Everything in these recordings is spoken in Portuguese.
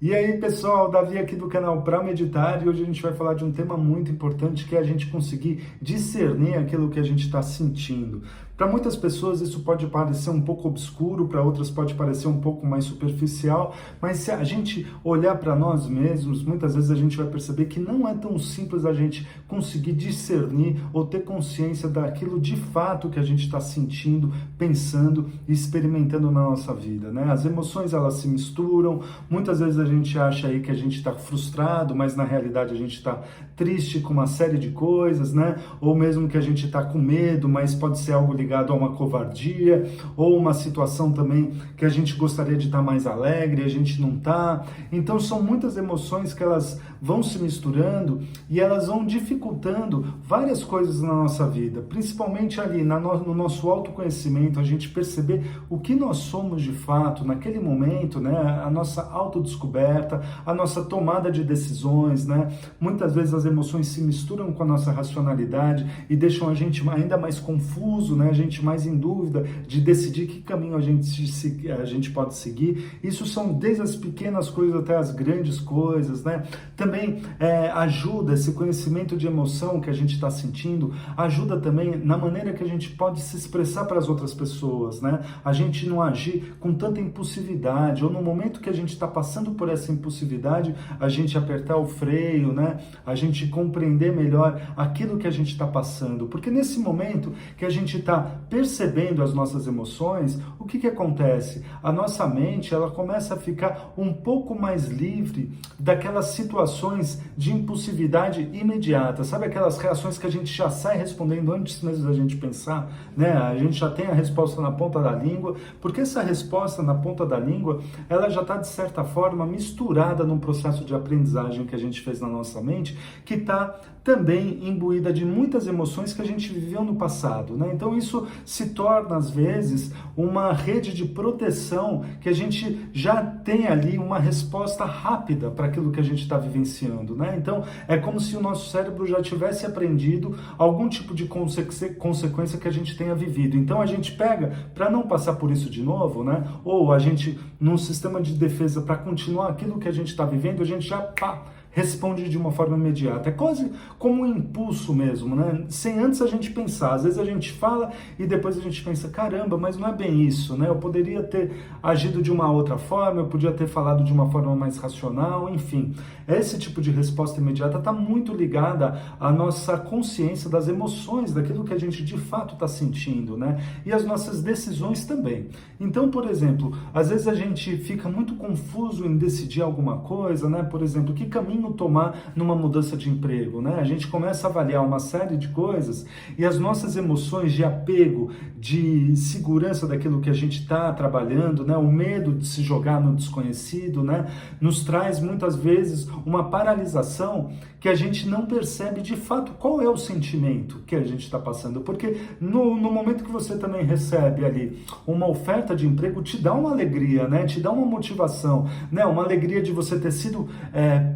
E aí, pessoal, Davi aqui do canal Pra Meditar, e hoje a gente vai falar de um tema muito importante, que é a gente conseguir discernir aquilo que a gente está sentindo. Para muitas pessoas isso pode parecer um pouco obscuro, para outras pode parecer um pouco mais superficial, mas se a gente olhar para nós mesmos, muitas vezes a gente vai perceber que não é tão simples a gente conseguir discernir ou ter consciência daquilo de fato que a gente está sentindo, pensando e experimentando na nossa vida, né? As emoções, elas se misturam, muitas vezes a gente acha aí que a gente está frustrado, mas na realidade a gente está triste com uma série de coisas, né? Ou mesmo que a gente está com medo, mas pode ser algo ligado a uma covardia, ou uma situação também que a gente gostaria de estar mais alegre, a gente não está. Então são muitas emoções que elas vão se misturando e elas vão dificultando várias coisas na nossa vida, principalmente ali no nosso autoconhecimento, a gente perceber o que nós somos de fato naquele momento, né? A nossa autodescoberta, a nossa tomada de decisões, né? Muitas vezes as emoções se misturam com a nossa racionalidade e deixam a gente ainda mais confuso, né? A gente mais em dúvida de decidir que caminho a gente pode seguir. Isso são desde as pequenas coisas até as grandes coisas, né? Também ajuda esse conhecimento de emoção que a gente está sentindo, ajuda também na maneira que a gente pode se expressar para as outras pessoas, né? A gente não agir com tanta impulsividade, ou no momento que a gente está passando por essa impulsividade, a gente apertar o freio, né? A gente compreender melhor aquilo que a gente está passando, porque nesse momento que a gente está percebendo as nossas emoções, o que acontece? A nossa mente, ela começa a ficar um pouco mais livre daquelas situações de impulsividade imediata, sabe aquelas reações que a gente já sai respondendo antes mesmo da gente pensar, né? A gente já tem a resposta na ponta da língua, porque essa resposta na ponta da língua, ela já está de certa forma misturada num processo de aprendizagem que a gente fez na nossa mente, que está também imbuída de muitas emoções que a gente viveu no passado, né? Então isso se torna às vezes uma rede de proteção que a gente já tem ali uma resposta rápida para aquilo que a gente está vivenciando, né? Então é como se o nosso cérebro já tivesse aprendido algum tipo de consequência que a gente tenha vivido. Então a gente pega, para não passar por isso de novo, né? Ou a gente, num sistema de defesa para continuar aquilo que a gente está vivendo, a gente já responde de uma forma imediata. É quase como um impulso mesmo, né? Sem antes a gente pensar. Às vezes a gente fala e depois a gente pensa, caramba, mas não é bem isso, né? Eu poderia ter agido de uma outra forma, eu podia ter falado de uma forma mais racional, enfim. Esse tipo de resposta imediata está muito ligada à nossa consciência das emoções, daquilo que a gente de fato está sentindo, né? E as nossas decisões também. Então, por exemplo, às vezes a gente fica muito confuso em decidir alguma coisa, né? Por exemplo, que caminho tomar numa mudança de emprego, né? A gente começa a avaliar uma série de coisas e as nossas emoções de apego, de segurança daquilo que a gente está trabalhando, né? O medo de se jogar no desconhecido, né? Nos traz muitas vezes uma paralisação que a gente não percebe de fato qual é o sentimento que a gente está passando, porque no momento que você também recebe ali uma oferta de emprego, te dá uma alegria, né? Te dá uma motivação, né? Uma alegria de você ter sido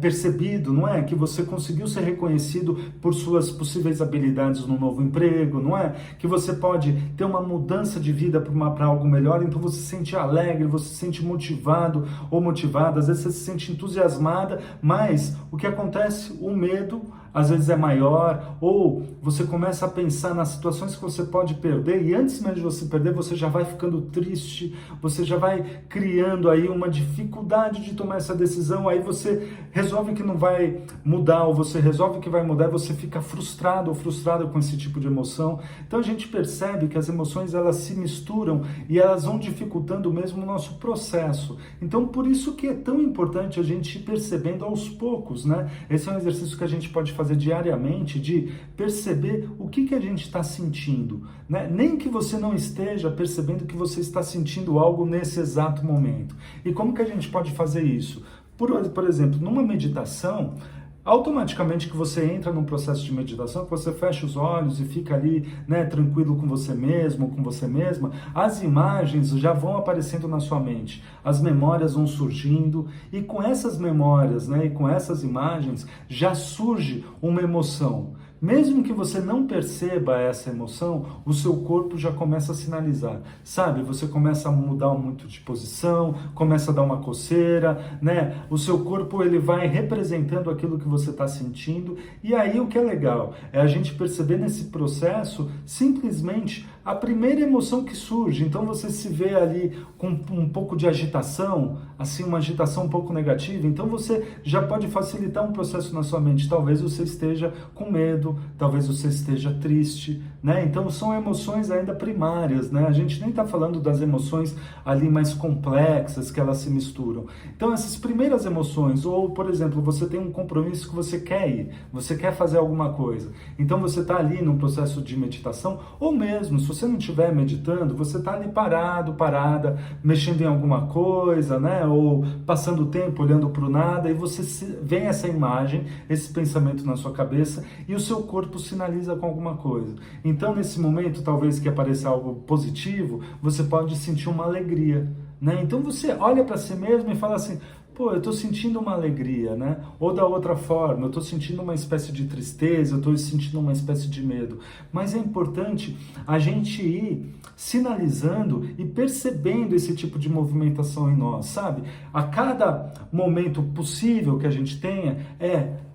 percebido, não é? Que você conseguiu ser reconhecido por suas possíveis habilidades no novo emprego, não é? Que você pode ter uma mudança de vida para algo melhor, então você se sente alegre, você se sente motivado ou motivada, às vezes você se sente entusiasmada, mas o que acontece? O medo às vezes é maior, ou você começa a pensar nas situações que você pode perder, e antes mesmo de você perder, você já vai ficando triste, você já vai criando aí uma dificuldade de tomar essa decisão, aí você resolve que não vai mudar, ou você resolve que vai mudar, e você fica frustrado ou frustrada com esse tipo de emoção. Então a gente percebe que as emoções, elas se misturam e elas vão dificultando mesmo o nosso processo. Então por isso que é tão importante a gente ir percebendo aos poucos, né? Esse é um exercício que a gente pode fazer diariamente, de perceber o que a gente está sentindo, né? Nem que você não esteja percebendo que você está sentindo algo nesse exato momento. E como que a gente pode fazer isso? Por exemplo, numa meditação, automaticamente que você entra num processo de meditação, que você fecha os olhos e fica ali, né, tranquilo com você mesmo, com você mesma, as imagens já vão aparecendo na sua mente, as memórias vão surgindo, e com essas memórias, né, e com essas imagens, já surge uma emoção. mesmo que você não perceba essa emoção, o seu corpo já começa a sinalizar, sabe? Você começa a mudar muito de posição, começa a dar uma coceira, né? O seu corpo ele vai representando aquilo que você está sentindo, e aí o que é legal é a gente perceber nesse processo simplesmente a primeira emoção que surge. Então você se vê ali com um pouco de agitação, assim, uma agitação um pouco negativa, então você já pode facilitar um processo na sua mente. Talvez você esteja com medo, talvez você esteja triste, né? Então são emoções ainda primárias, né? A gente nem está falando das emoções ali mais complexas, que elas se misturam. Então essas primeiras emoções, ou por exemplo, você tem um compromisso que você quer ir, você quer fazer alguma coisa, então você está ali no processo de meditação, ou mesmo, se você não estiver meditando, você está ali parado, parada, mexendo em alguma coisa, né? Ou passando o tempo olhando para o nada, e você vem essa imagem, esse pensamento na sua cabeça, e o seu corpo sinaliza com alguma coisa. Então, nesse momento, talvez que apareça algo positivo, você pode sentir uma alegria, né? Então você olha para si mesmo e fala assim: pô, eu estou sentindo uma alegria, né? Ou da outra forma, eu estou sentindo uma espécie de tristeza, eu estou sentindo uma espécie de medo. Mas é importante a gente ir sinalizando e percebendo esse tipo de movimentação em nós, sabe? A cada momento possível que a gente tenha,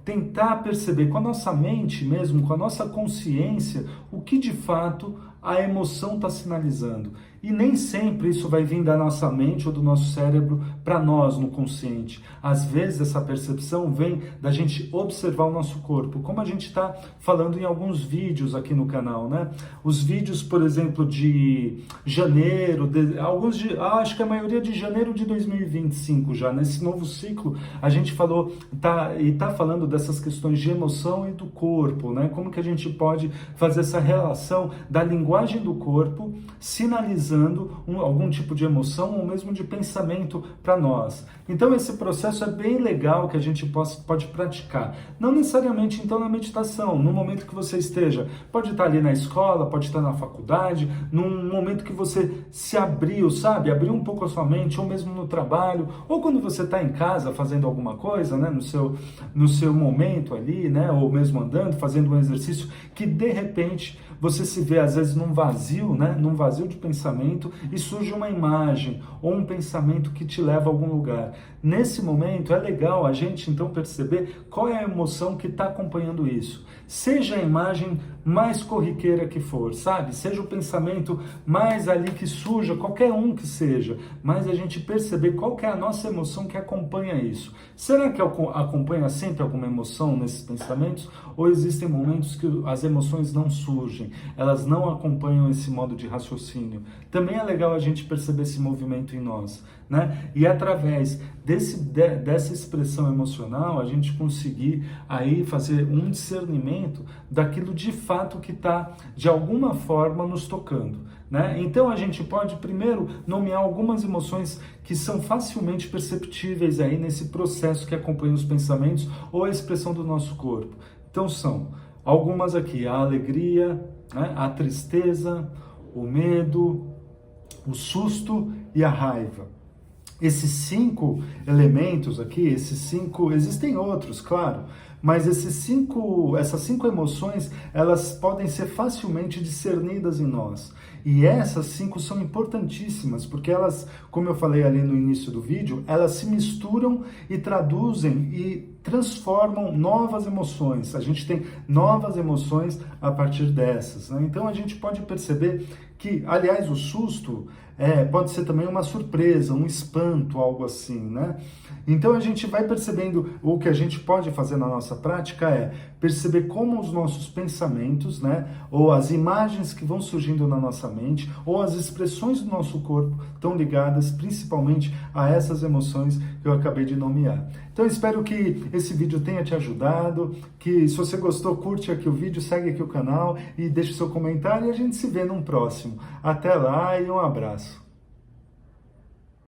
tentar perceber com a nossa mente mesmo, com a nossa consciência, o que de fato a emoção está sinalizando. E nem sempre isso vai vir da nossa mente ou do nosso cérebro para nós no consciente. Às vezes essa percepção vem da gente observar o nosso corpo, como a gente está falando em alguns vídeos aqui no canal, né? Os vídeos, por exemplo, de janeiro, acho que a maioria de janeiro de 2025 já, nesse novo ciclo, a gente falou, tá falando dessas questões de emoção e do corpo, né? Como que a gente pode fazer essa relação da linguagem do corpo sinalizando algum tipo de emoção ou mesmo de pensamento para nós. Então esse processo é bem legal que a gente pode praticar. Não necessariamente então na meditação, no momento que você esteja, pode estar ali na escola, pode estar na faculdade, num momento que você se abriu, sabe? Abriu um pouco a sua mente, ou mesmo no trabalho, ou quando você está em casa fazendo alguma coisa, né? No seu momento ali, né? Ou mesmo andando, fazendo um exercício, que de repente você se vê às vezes num vazio, né? Num vazio de pensamento, e surge uma imagem ou um pensamento que te leva a algum lugar. Nesse momento é legal a gente então perceber qual é a emoção que está acompanhando isso. Seja a imagem mais corriqueira que for, sabe? Seja o pensamento mais ali que surja, qualquer um que seja, mas a gente perceber qual que é a nossa emoção que acompanha isso. Será que acompanha sempre alguma emoção nesses pensamentos? Ou existem momentos que as emoções não surgem, elas não acompanham esse modo de raciocínio? Também é legal a gente perceber esse movimento em nós, né? E através dessa expressão emocional, a gente conseguir aí fazer um discernimento daquilo de fato que está, de alguma forma, nos tocando, né? Então a gente pode primeiro nomear algumas emoções que são facilmente perceptíveis aí nesse processo que acompanha os pensamentos ou a expressão do nosso corpo. Então são algumas aqui: a alegria, né? A tristeza, o medo, o susto e a raiva. Esses 5 elementos aqui, existem outros, claro, mas essas 5 emoções, elas podem ser facilmente discernidas em nós. E essas 5 são importantíssimas, porque elas, como eu falei ali no início do vídeo, elas se misturam e traduzem e transformam novas emoções. A gente tem novas emoções a partir dessas, né? Então a gente pode perceber que, aliás, o susto pode ser também uma surpresa, um espanto, algo assim, né? Então a gente vai percebendo, o que a gente pode fazer na nossa prática é perceber como os nossos pensamentos, né, ou as imagens que vão surgindo na nossa mente, ou as expressões do nosso corpo estão ligadas principalmente a essas emoções que eu acabei de nomear. Então eu espero que esse vídeo tenha te ajudado, que se você gostou, curte aqui o vídeo, segue aqui o canal e deixe seu comentário, e a gente se vê num próximo. Até lá e um abraço.